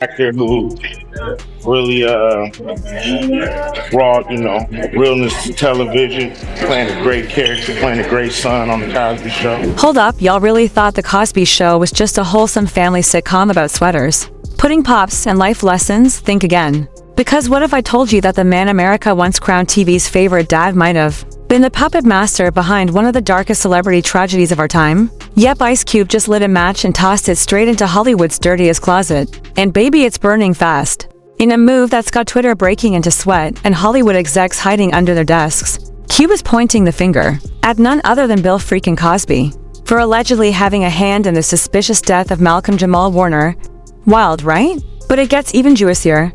actor who really brought, realness to television, playing a great character, playing a great son on the Cosby Show. Hold up, y'all really thought The Cosby Show was just a wholesome family sitcom about sweaters, pudding pops, and life lessons? Think again. Because what if I told you that the man America once crowned TV's favorite dad might have been the puppet master behind one of the darkest celebrity tragedies of our time? Yep, Ice Cube just lit a match and tossed it straight into Hollywood's dirtiest closet. And baby, it's burning fast. In a move that's got Twitter breaking into sweat and Hollywood execs hiding under their desks, Cube is pointing the finger at none other than Bill freaking Cosby for allegedly having a hand in the suspicious death of Malcolm Jamal-Warner. Wild, right? But it gets even juicier.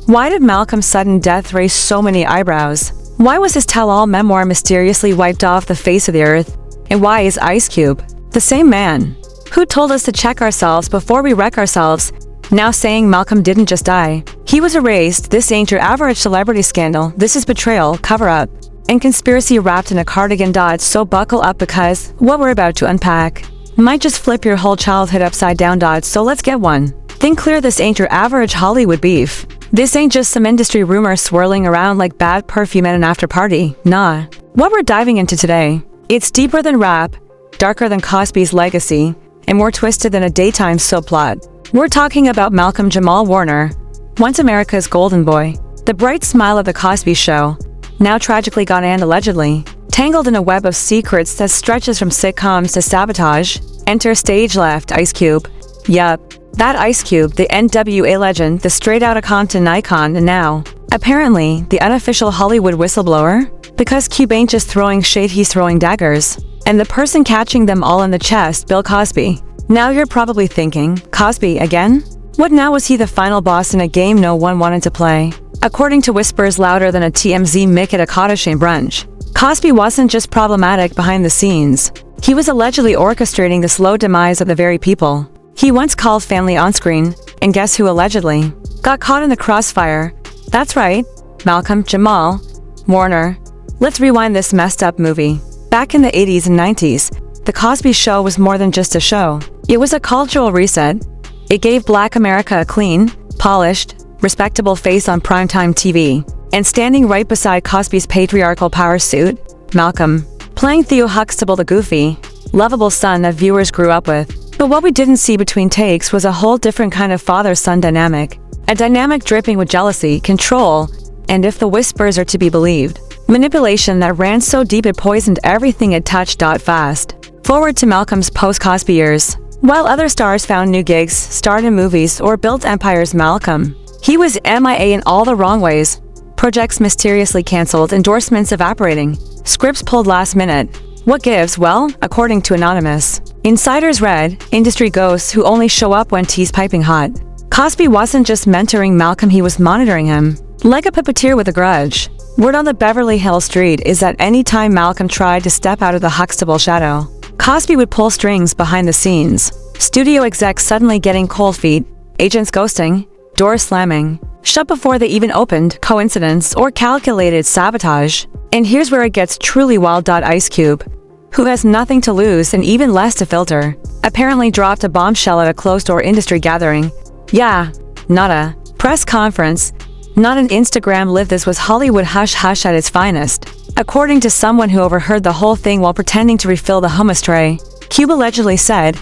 Why did Malcolm's sudden death raise so many eyebrows? Why was his tell-all memoir mysteriously wiped off the face of the earth? And why is Ice Cube, the same man who told us to check ourselves before we wreck ourselves, now saying Malcolm didn't just die? He was erased. This ain't your average celebrity scandal. This is betrayal, cover-up, and conspiracy wrapped in a cardigan dot, so buckle up because what we're about to unpack might just flip your whole childhood upside down dot, so let's get one. Think clear, this ain't your average Hollywood beef. This ain't just some industry rumor swirling around like bad perfume at an after-party. Nah. What we're diving into today, it's deeper than rap, darker than Cosby's legacy, and more twisted than a daytime soap plot. We're talking about Malcolm Jamal Warner, once America's golden boy, the bright smile of The Cosby Show, now tragically gone and allegedly tangled in a web of secrets that stretches from sitcoms to sabotage. Enter stage left, Ice Cube. Yup. That Ice Cube, the NWA legend, the straight-outta Compton icon, and now, apparently, the unofficial Hollywood whistleblower? Because Cube ain't just throwing shade, he's throwing daggers. And the person catching them all in the chest, Bill Cosby. Now you're probably thinking, Cosby again? What now? Was he the final boss in a game no one wanted to play? According to whispers louder than a TMZ mic at a cottage brunch, Cosby wasn't just problematic behind the scenes. He was allegedly orchestrating the slow demise of the very people he once called family on screen, and guess who allegedly got caught in the crossfire? That's right, Malcolm Jamal Warner. Let's rewind this messed up movie. Back in the 80s and 90s, The Cosby Show was more than just a show. It was a cultural reset. It gave Black America a clean, polished, respectable face on primetime TV. And standing right beside Cosby's patriarchal power suit, Malcolm, playing Theo Huxtable, the goofy, lovable son that viewers grew up with. But what we didn't see between takes was a whole different kind of father-son dynamic. A dynamic dripping with jealousy, control, and if the whispers are to be believed, manipulation that ran so deep it poisoned everything it touched. Fast forward to Malcolm's post-Cosby years. While other stars found new gigs, starred in movies, or built empires, Malcolm, he was MIA in all the wrong ways. Projects mysteriously canceled, endorsements evaporating, scripts pulled last minute. What gives? Well, according to Anonymous insiders read, industry ghosts who only show up when tea's piping hot. Cosby wasn't just mentoring Malcolm, he was monitoring him. Like a puppeteer with a grudge. Word on the Beverly Hills street is that any time Malcolm tried to step out of the Huxtable shadow, Cosby would pull strings behind the scenes. Studio execs suddenly getting cold feet, agents ghosting, doors slamming, shut before they even opened. Coincidence or calculated sabotage? And here's where it gets truly wild. Ice Cube, who has nothing to lose and even less to filter, apparently dropped a bombshell at a closed-door industry gathering. Yeah, not a press conference, not an Instagram live. This was Hollywood hush-hush at its finest. According to someone who overheard the whole thing while pretending to refill the hummus tray, Cube allegedly said,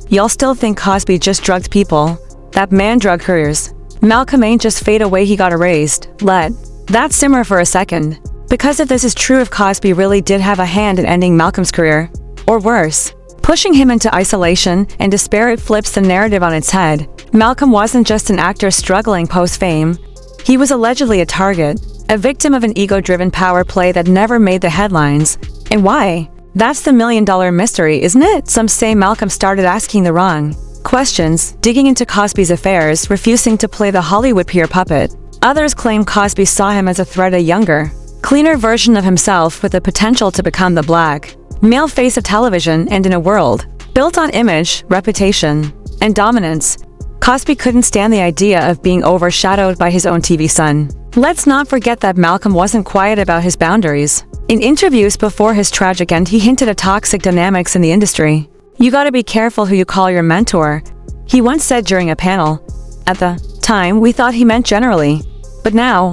"Y'all still think Cosby just drugged people? That man drug couriers. Malcolm ain't just fade away, he got erased." Let that simmer for a second. Because if this is true, if Cosby really did have a hand in ending Malcolm's career, or worse, pushing him into isolation and despair, it flips the narrative on its head. Malcolm wasn't just an actor struggling post-fame. He was allegedly a target, a victim of an ego-driven power play that never made the headlines. And why? That's the million-dollar mystery, isn't it? Some say Malcolm started asking the wrong questions, digging into Cosby's affairs, refusing to play the Hollywood peer puppet. Others claim Cosby saw him as a threat, a younger, cleaner version of himself with the potential to become the black male face of television. And in a world built on image, reputation, and dominance, Cosby couldn't stand the idea of being overshadowed by his own TV son. Let's not forget that Malcolm wasn't quiet about his boundaries. In interviews before his tragic end, he hinted at toxic dynamics in the industry. "You gotta be careful who you call your mentor," he once said during a panel at the time, we thought he meant generally. But now,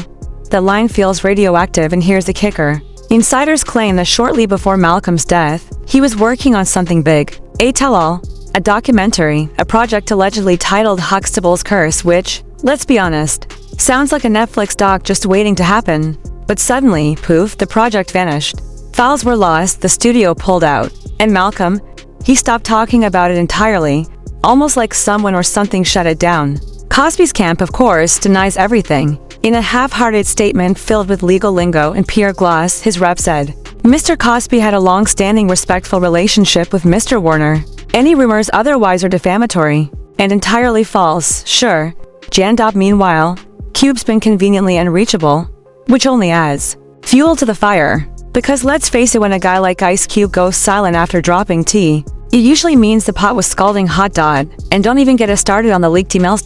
that line feels radioactive, and here's the kicker. Insiders claim that shortly before Malcolm's death, he was working on something big. A tell-all, a documentary, a project allegedly titled Huxtable's Curse, which, let's be honest, sounds like a Netflix doc just waiting to happen. But suddenly, poof, the project vanished. Files were lost, the studio pulled out, and Malcolm, he stopped talking about it entirely, almost like someone or something shut it down. Cosby's camp, of course, denies everything. In a half-hearted statement filled with legal lingo and pure gloss, his rep said, Mr. Cosby had a long-standing respectful relationship with Mr. Warner. Any rumors otherwise are defamatory and entirely false. Sure, Jan. Meanwhile, Cube's been conveniently unreachable, which only adds fuel to the fire. Because let's face it, when a guy like Ice Cube goes silent after dropping T, it usually means the pot was scalding hot. And don't even get us started on the leaked emails.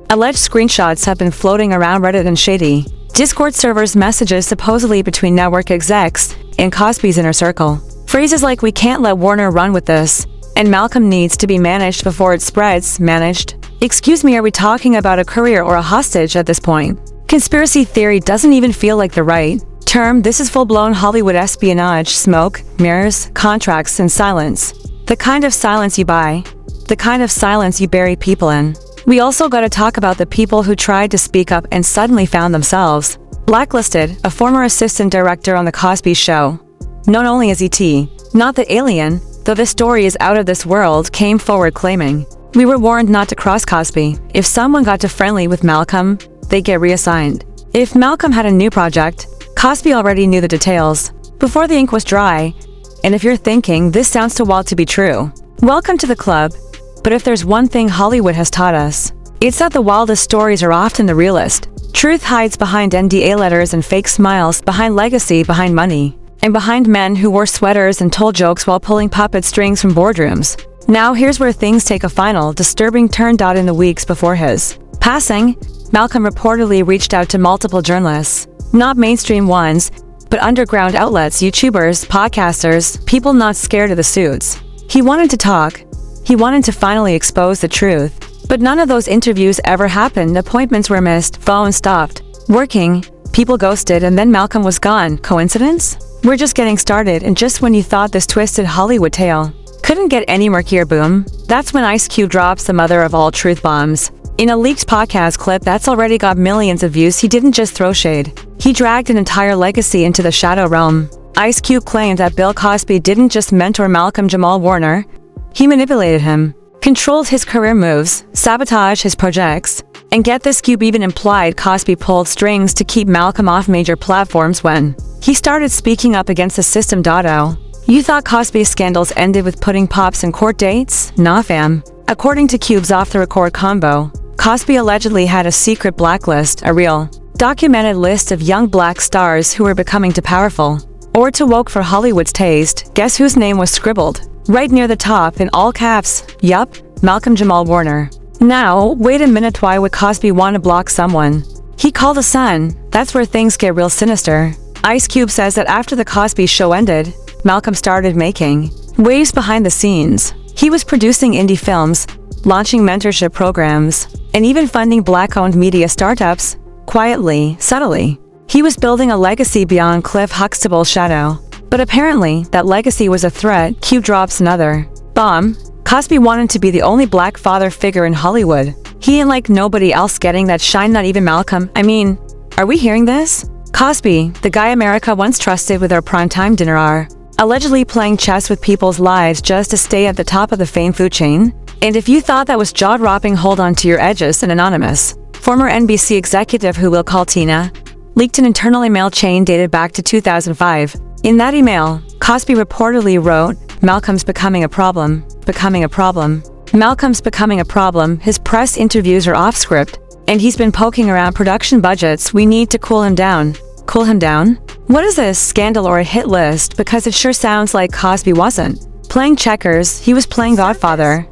Alleged screenshots have been floating around Reddit and shady Discord servers, messages supposedly between network execs and Cosby's inner circle. Phrases like "we can't let Warner run with this" and "Malcolm needs to be managed before it spreads." Managed? Excuse me, are we talking about a courier or a hostage at this point? Conspiracy theory doesn't even feel like the right term. This is full-blown Hollywood espionage, smoke, mirrors, contracts, and silence. The kind of silence you buy. The kind of silence you bury people in. We also gotta talk about the people who tried to speak up and suddenly found themselves blacklisted. A former assistant director on The Cosby Show, known only as E.T., not the alien, though this story is out of this world, came forward claiming, "We were warned not to cross Cosby. If someone got too friendly with Malcolm, they'd get reassigned." If Malcolm had a new project, Cosby already knew the details before the ink was dry. And if you're thinking, this sounds too wild to be true, welcome to the club. But if there's one thing Hollywood has taught us, it's that the wildest stories are often the realest. Truth hides behind NDA letters and fake smiles, behind legacy, behind money, and behind men who wore sweaters and told jokes while pulling puppet strings from boardrooms. Now here's where things take a final, disturbing turn. In the weeks before his passing, Malcolm reportedly reached out to multiple journalists, not mainstream ones, but underground outlets, YouTubers, podcasters, people not scared of the suits. He wanted to talk. He wanted to finally expose the truth. But none of those interviews ever happened. Appointments were missed, phones stopped working, people ghosted, and then Malcolm was gone. Coincidence? We're just getting started, and just when you thought this twisted Hollywood tale couldn't get any murkier, boom, that's when Ice Cube drops the mother of all truth bombs. In a leaked podcast clip that's already got millions of views, he didn't just throw shade. He dragged an entire legacy into the shadow realm. Ice Cube claimed that Bill Cosby didn't just mentor Malcolm Jamal-Warner, he manipulated him, controlled his career moves, sabotaged his projects. And get this, Cube even implied Cosby pulled strings to keep Malcolm off major platforms when he started speaking up against the system. You thought Cosby's scandals ended with putting pops in court dates? Nah fam. According to Cube's off-the-record combo, Cosby allegedly had a secret blacklist, a real, documented list of young black stars who were becoming too powerful or too woke for Hollywood's taste. Guess whose name was scribbled right near the top in all caps? Yup, Malcolm Jamal-Warner. Now, wait a minute, why would Cosby want to block someone he called a son? That's where things get real sinister. Ice Cube says that after the Cosby Show ended, Malcolm started making waves behind the scenes. He was producing indie films, launching mentorship programs, and even funding black-owned media startups, quietly, subtly. He was building a legacy beyond Cliff Huxtable's shadow. But apparently, that legacy was a threat. Cube drops another bomb. Cosby wanted to be the only black father figure in Hollywood. He ain't like nobody else getting that shine, not even Malcolm. I mean, are we hearing this? Cosby, the guy America once trusted with our primetime dinner hour, allegedly playing chess with people's lives just to stay at the top of the fame food chain? And if you thought that was jaw-dropping, hold on to your edges. An anonymous former NBC executive who we'll call Tina leaked an internal email chain dated back to 2005. In that email, Cosby reportedly wrote, "Malcolm's becoming a problem. Becoming a problem. Malcolm's becoming a problem. His press interviews are off script, and he's been poking around production budgets. We need to cool him down." Cool him down? What is this, scandal or a hit list? Because it sure sounds like Cosby wasn't playing checkers, he was playing Godfather.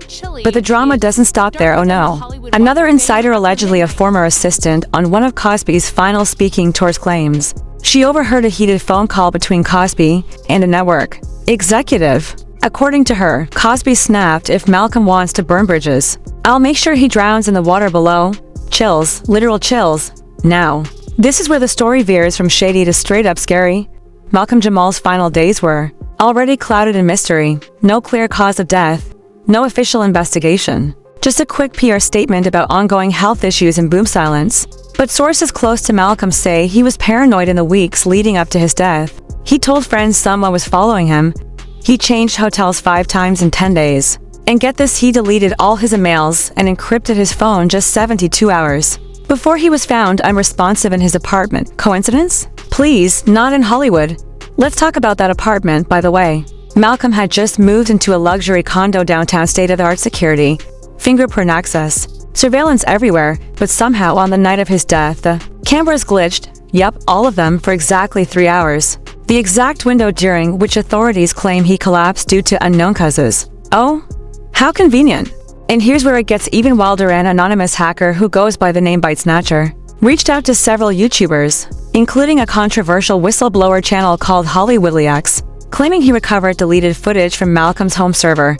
But the drama doesn't stop there, oh no. Another insider, allegedly a former assistant on one of Cosby's final speaking tours, claims she overheard a heated phone call between Cosby and a network executive. According to her, Cosby snapped, "If Malcolm wants to burn bridges, I'll make sure he drowns in the water below." Chills, literal chills. Now, this is where the story veers from shady to straight up scary. Malcolm Jamal's final days were already clouded in mystery. No clear cause of death. No official investigation. Just a quick PR statement about ongoing health issues and boom silence. But sources close to Malcolm say he was paranoid in the weeks leading up to his death. He told friends someone was following him. He changed hotels 5 times in 10 days. And get this, he deleted all his emails and encrypted his phone just 72 hours before he was found unresponsive in his apartment. Coincidence? Please, not in Hollywood. Let's talk about that apartment, by the way. Malcolm had just moved into a luxury condo downtown, state-of-the-art security, fingerprint access, surveillance everywhere, but somehow on the night of his death, the cameras glitched. Yup, all of them for exactly 3 hours. The exact window during which authorities claim he collapsed due to unknown causes. Oh, how convenient. And here's where it gets even wilder. An anonymous hacker who goes by the name Bite Snatcher reached out to several YouTubers, including a controversial whistleblower channel called Hollywoodliacs, claiming he recovered deleted footage from Malcolm's home server.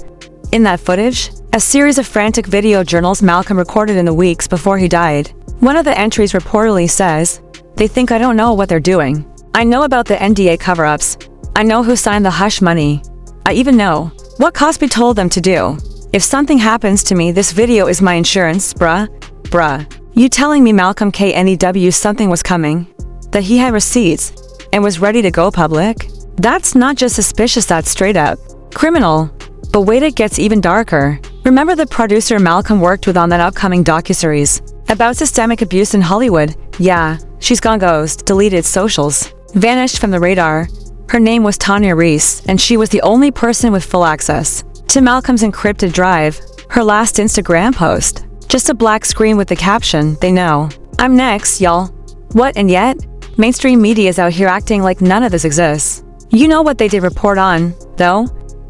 In that footage, a series of frantic video journals Malcolm recorded in the weeks before he died. One of the entries reportedly says, "They think I don't know what they're doing. I know about the NDA cover-ups. I know who signed the hush money. I even know what Cosby told them to do. If something happens to me, this video is my insurance, bruh. You telling me Malcolm KNEW something was coming? That he had receipts and was ready to go public? That's not just suspicious, that's straight up criminal." But wait, it gets even darker. Remember the producer Malcolm worked with on that upcoming docuseries about systemic abuse in Hollywood? Yeah, she's gone ghost, deleted socials, vanished from the radar. Her name was Tanya Reese, and she was the only person with full access to Malcolm's encrypted drive. Her last Instagram post, just a black screen with the caption, "They know I'm next, y'all." What? And yet, mainstream media is out here acting like none of this exists. You know what they did report on, though?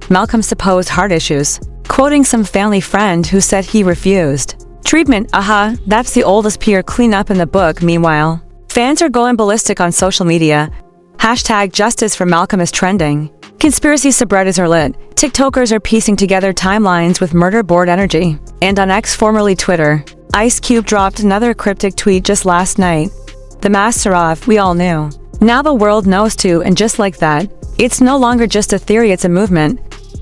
Malcolm's supposed heart issues, quoting some family friend who said he refused treatment. That's the oldest PR cleanup in the book. Meanwhile, fans are going ballistic on social media. Hashtag justice for Malcolm is trending. Conspiracy subreddits are lit. TikTokers are piecing together timelines with murder board energy. And on X, formerly Twitter, Ice Cube dropped another cryptic tweet just last night. The masks are off, we all knew. Now the world knows too, and just like that, it's no longer just a theory, it's a movement.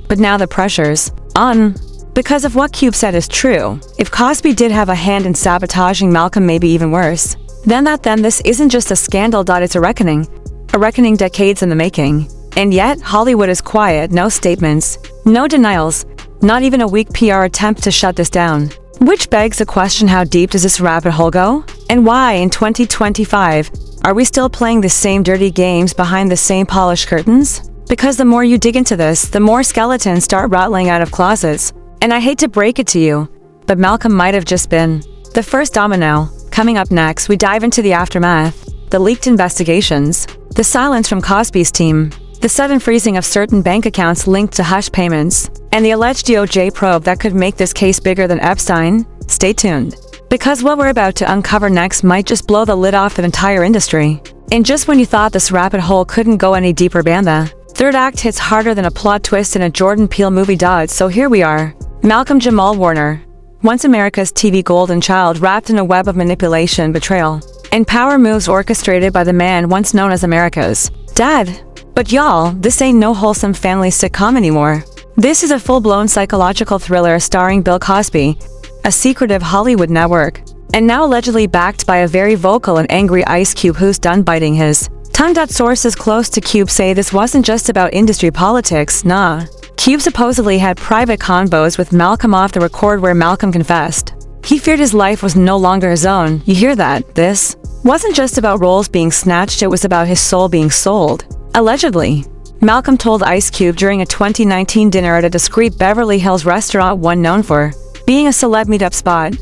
But now the pressure's on. Because if what Cube said is true, if Cosby did have a hand in sabotaging Malcolm, maybe even worse, then this isn't just a scandal. It's a reckoning decades in the making. And yet, Hollywood is quiet, no statements, no denials, not even a weak PR attempt to shut this down. Which begs the question, how deep does this rabbit hole go? And why, in 2025, are we still playing the same dirty games behind the same polished curtains? Because the more you dig into this, the more skeletons start rattling out of closets. And I hate to break it to you, but Malcolm might have just been the first domino. Coming up next, we dive into the aftermath, the leaked investigations, the silence from Cosby's team, the sudden freezing of certain bank accounts linked to hush payments, and the alleged DOJ probe that could make this case bigger than Epstein. Stay tuned, because what we're about to uncover next might just blow the lid off the entire industry. And just when you thought this rabbit hole couldn't go any deeper, the third act hits harder than a plot twist in a Jordan Peele movie. So here we are. Malcolm Jamal-Warner, once America's TV golden child, wrapped in a web of manipulation, betrayal, and power moves orchestrated by the man once known as America's dad. But y'all, this ain't no wholesome family sitcom anymore. This is a full-blown psychological thriller starring Bill Cosby, a secretive Hollywood network, and now allegedly backed by a very vocal and angry Ice Cube who's done biting his tongue. Sources close to Cube say this wasn't just about industry politics, nah. Cube supposedly had private convos with Malcolm off the record where Malcolm confessed he feared his life was no longer his own. You hear that? This wasn't just about roles being snatched, it was about his soul being sold. Allegedly, Malcolm told Ice Cube during a 2019 dinner at a discreet Beverly Hills restaurant, one known for being a celeb meetup spot,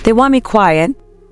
"They want me quiet,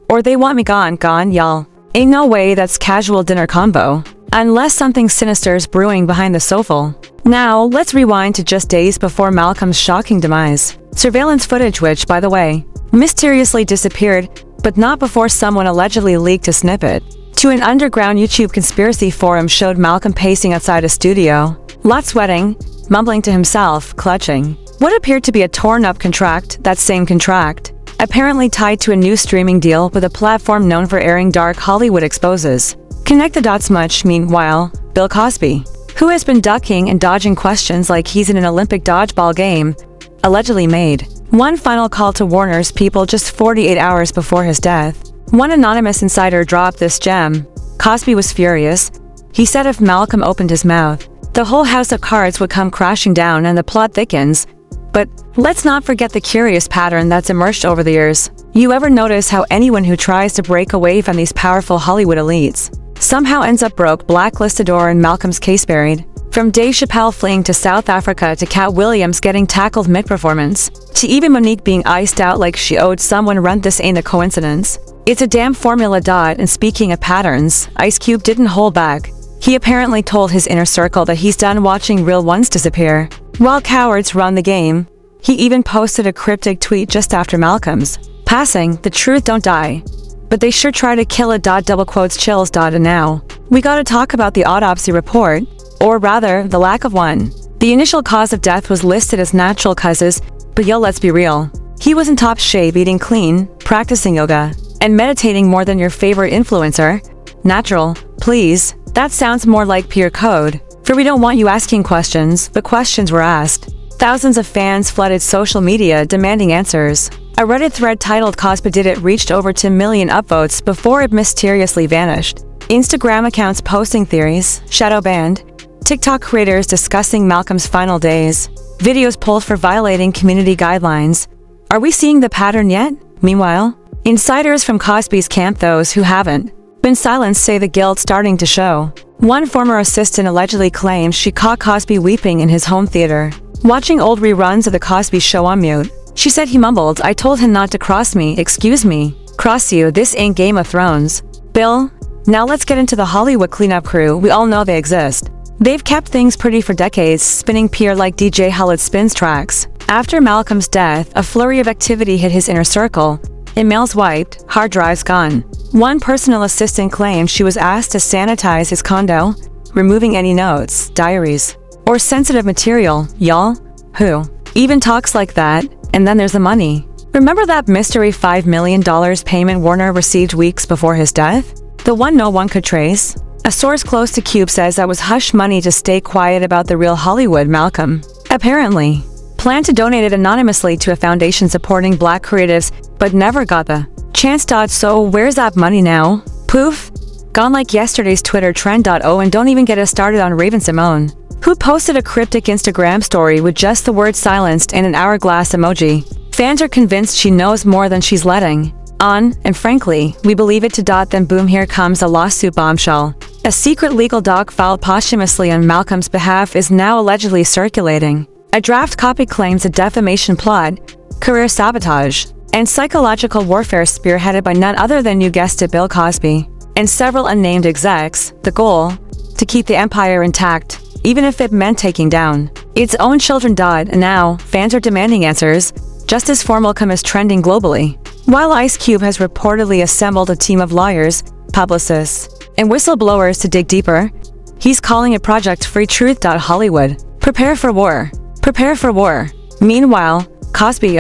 or they want me gone, y'all." Ain't no way that's casual dinner combo, unless something sinister's brewing behind the sofa. Now, let's rewind to just days before Malcolm's shocking demise. Surveillance footage, which, by the way, mysteriously disappeared, but not before someone allegedly leaked a snippet to an underground YouTube conspiracy forum, showed Malcolm pacing outside a studio, lot sweating, mumbling to himself, clutching what appeared to be a torn-up contract. That same contract apparently tied to a new streaming deal with a platform known for airing dark Hollywood exposes. Connect the dots much, meanwhile, Bill Cosby, who has been ducking and dodging questions like he's in an Olympic dodgeball game, allegedly made one final call to Warner's people just 48 hours before his death. One anonymous insider dropped this gem. Cosby was furious. He said if Malcolm opened his mouth, the whole house of cards would come crashing down and the plot thickens. But let's not forget the curious pattern that's emerged over the years. You ever notice how anyone who tries to break away from these powerful Hollywood elites somehow ends up broke, blacklisted, or in Malcolm's case buried? From Dave Chappelle fleeing to South Africa to Cat Williams getting tackled mid-performance, to even Monique being iced out like she owed someone rent, this ain't a coincidence. It's a damn formula. And speaking of patterns, Ice Cube didn't hold back. He apparently told his inner circle that he's done watching real ones disappear while cowards run the game. He even posted a cryptic tweet just after Malcolm's passing: the truth don't die, but they sure try to kill it. Double quotes chills. And now we gotta talk about the autopsy report, or rather, the lack of one. The initial cause of death was listed as natural causes, but yo, let's be real. He was in top shape, eating clean, practicing yoga, and meditating more than your favorite influencer. Natural, please. That sounds more like pure code. For we don't want you asking questions, but questions were asked. Thousands of fans flooded social media demanding answers. A Reddit thread titled "Cosby Did It" reached over 2 million upvotes before it mysteriously vanished. Instagram accounts posting theories, shadow banned, TikTok creators discussing Malcolm's final days, videos pulled for violating community guidelines. Are we seeing the pattern yet? Meanwhile, insiders from Cosby's camp, those who haven't been silenced, say the guilt starting to show. One former assistant allegedly claims she caught Cosby weeping in his home theater, watching old reruns of The Cosby Show on mute. She said he mumbled, "I told him not to cross me, excuse me. Cross you, this ain't Game of Thrones." Bill, now let's get into the Hollywood cleanup crew. We all know they exist. They've kept things pretty for decades, spinning PR like DJ Khaled spins tracks. After Malcolm's death, a flurry of activity hit his inner circle. Emails wiped, hard drives gone. One personal assistant claimed she was asked to sanitize his condo, removing any notes, diaries, or sensitive material. Y'all? Who even talks like that? And then there's the money. Remember that mystery $5 million payment Warner received weeks before his death? The one no one could trace? A source close to Cube says that was hush money to stay quiet about the real Hollywood Malcolm apparently planned to donate it anonymously to a foundation supporting black creatives, but never got the chance. So where's that money now? Poof? Gone like yesterday's Twitter trend. And don't even get us started on Raven Simone, who posted a cryptic Instagram story with just the word silenced and an hourglass emoji. Fans are convinced she knows more than she's letting on, and frankly, we believe it. Then boom, here comes a lawsuit bombshell. A secret legal doc filed posthumously on Malcolm's behalf is now allegedly circulating. A draft copy claims a defamation plot, career sabotage, and psychological warfare spearheaded by none other than, you guessed it, Bill Cosby and several unnamed execs. The goal? To keep the empire intact, even if it meant taking down its own children. And now, fans are demanding answers, just as Malcolm is trending globally. While Ice Cube has reportedly assembled a team of lawyers, publicists, and whistleblowers to dig deeper, he's calling it Project Free Truth. Hollywood, prepare for war. Prepare for war. Meanwhile, Cosby,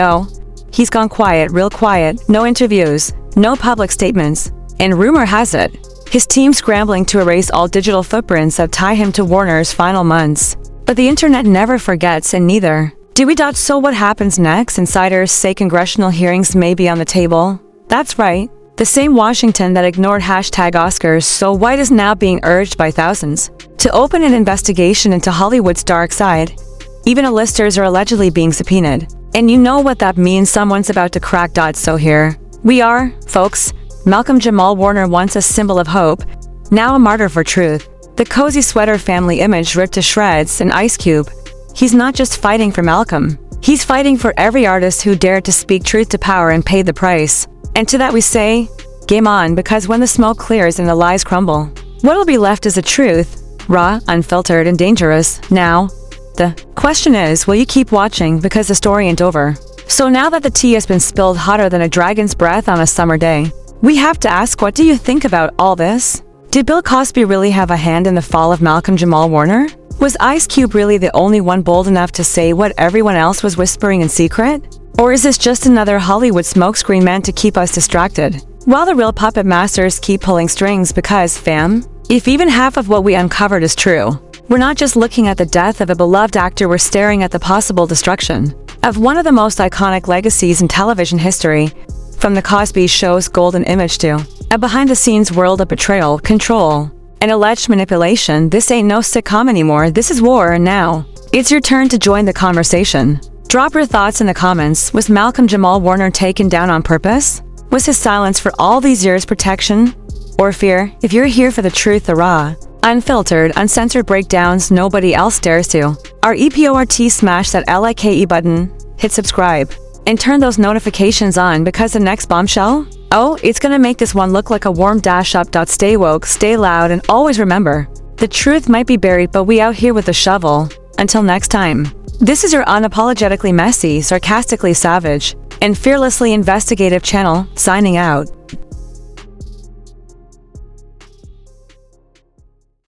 he's gone quiet, real quiet, no interviews, no public statements, and rumor has it, his team scrambling to erase all digital footprints that tie him to Warner's final months. But the internet never forgets, and neither do we. So what happens next? Insiders say congressional hearings may be on the table. That's right, the same Washington that ignored #Oscars so white is now being urged by thousands to open an investigation into Hollywood's dark side. Even A-listers are allegedly being subpoenaed. And you know what that means, someone's about to crack. So here we are, folks. Malcolm Jamal-Warner, once a symbol of hope, now a martyr for truth. The cozy sweater family image ripped to shreds, and Ice Cube, he's not just fighting for Malcolm, he's fighting for every artist who dared to speak truth to power and paid the price. And to that we say, game on, because when the smoke clears and the lies crumble, what'll be left is the truth, raw, unfiltered, and dangerous. Now, the question is, will you keep watching, because the story ain't over? So now that the tea has been spilled hotter than a dragon's breath on a summer day, we have to ask, what do you think about all this? Did Bill Cosby really have a hand in the fall of Malcolm Jamal-Warner? Was Ice Cube really the only one bold enough to say what everyone else was whispering in secret? Or is this just another Hollywood smokescreen meant to keep us distracted? While the real puppet masters keep pulling strings because, fam, if even half of what we uncovered is true, we're not just looking at the death of a beloved actor, we're staring at the possible destruction of one of the most iconic legacies in television history, from the Cosby Show's golden image to a behind-the-scenes world of betrayal, control, and alleged manipulation. This ain't no sitcom anymore, this is war, and now it's your turn to join the conversation. Drop your thoughts in the comments. Was Malcolm Jamal-Warner taken down on purpose? Was his silence for all these years protection or fear? If you're here for the truth, the raw, unfiltered, uncensored breakdowns nobody else dares to, REPORT, smash that LIKE button, hit subscribe, and turn those notifications on, because the next bombshell, oh, it's gonna make this one look like a warm dash up. Stay woke, stay loud, and always remember, the truth might be buried, but we out here with the shovel. Until next time, this is your unapologetically messy, sarcastically savage, and fearlessly investigative channel, signing out.